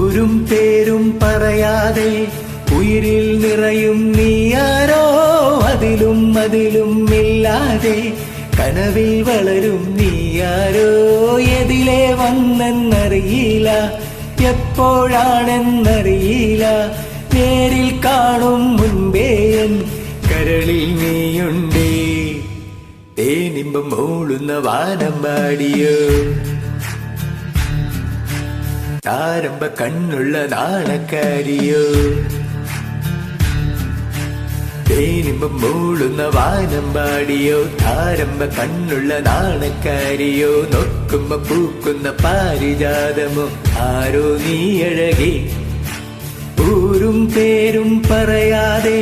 ഊരും പേരും പറയാതെ ഉയിരിൽ നിറയും നീയാരോ, അതിലും അതിലും ഇല്ലാതെ കനവിൽ വളരും നീയാരോ. എതിലെ വന്നെന്നറിയില്ല, എപ്പോഴാണെന്നറിയില്ല, നേരിൽ കാണും മുൻപേ എൻ കരളിൽ നീയുണ്ടേ. തേനിമ്പം മൂളുന്ന വാനമ്പാടിയോ, താരമ്പ കണ്ണുള്ള നാണക്കാരിയോ. തേനിമ്പം മൂളുന്ന വാനമ്പാടിയോ, താരമ്പ കണ്ണുള്ള നാണക്കാരിയോ. നോക്കുമ്പോ പൂക്കുന്ന പാരിജാതമോ, ആരോ നീ അഴകേ. ഊരും പേരും പറയാതെ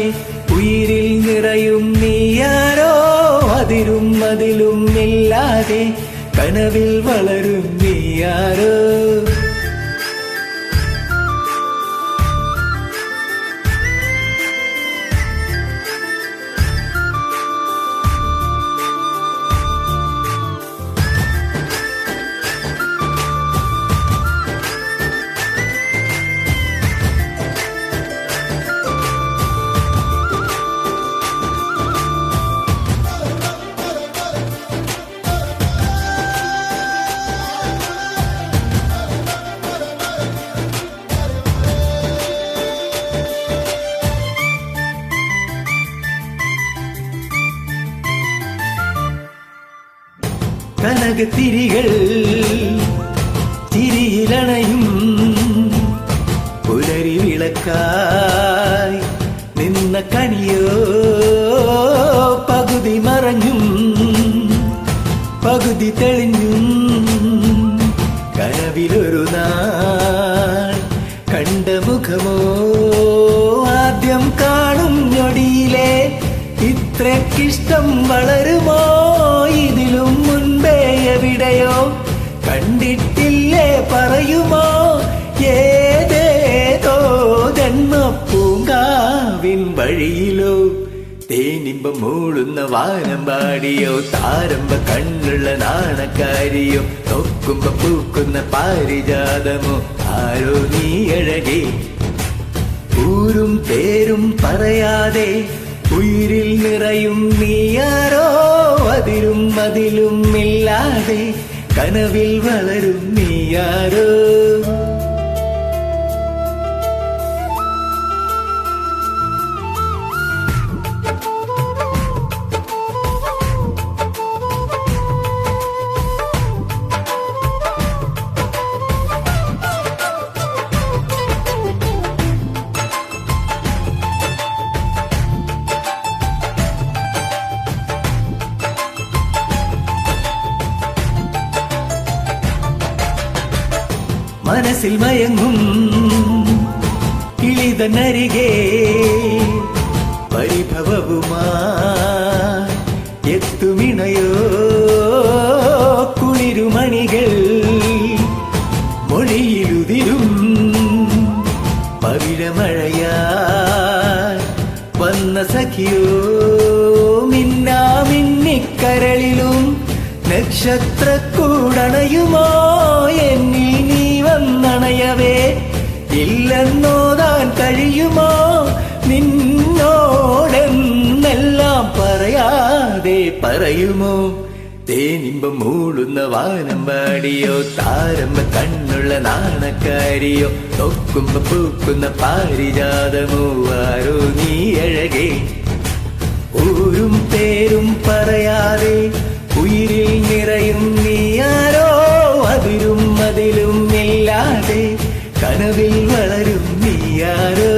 ഉയിരിൽ നിറയും നീയാരോ, അതിലും അതിലും ഇല്ലാതെ കനവിൽ വളരും നീയാരോ. കനകത്തിരികൾ തിരിയിലണയും പുലരി വിളക്കായി നിന്ന കണിയോ, പകുതി മറഞ്ഞും പകുതി തെളിഞ്ഞും കനവിലൊരു നാൾ കണ്ട മുഖമോ. ആദ്യം കാണും ഞൊടിയിലെ ഇത്രക്കിഷ്ടം വളരുമോ, ഇതിലും മുൻപേ എവിടെയോ കണ്ടിട്ടില്ലേ പറയുമോ. ഏതേതോ ജന്മപ്പൂങ്കാവിൻ വഴിയിലോ, തേനിമ്പം മൂളുന്ന വാനമ്പാടിയോ, താരമ്പ കണ്ണുള്ള നാണക്കാരിയോ. നോക്കുമ്പോ പൂക്കുന്ന പാരിജാതമോ, ആരോ നീ അഴകേ. ഊരും പേരും പറയാതെ ഉയിരിൽ നിറയും നീയാരോ, അതിലും അതിലും ഇല്ലാതെ കനവിൽ വളരും നീയാരോ. മനസ്സിൽ മയങ്ങും കിളിതനരികെ പരിഭവവുമായി എത്തുമിണയോ. കുളിരുമണികൾ മൊഴിയിലുതിരും പവിഴമഴയായി വന്ന സഖിയോ. മിന്നാമിന്നിക്കരളിലും നക്ഷത്രക്കൂടണയുമോ, എന്നിൽ നീ വന്നണയവേ ഇല്ലെന്നോതാൻ കഴിയുമോ. നിന്നോടെന്നെല്ലാം പറയാതെ പറയുമോ. തേനിമ്പം മൂളുന്ന വാനമ്പാടിയോ, താരമ്പ കണ്ണുള്ള നാണക്കാരിയോ. നോക്കുമ്പോ പൂക്കുന്ന പാരിജാതമോ, ആരോ നീ അഴകേ. ഊരും പേരും പറയാതെ ഉയിരിൽ നിറയും നീയാരോ, അതിലും അതിലും ഇല്ലാതെ കനവിൽ വളരും നീയാരോ.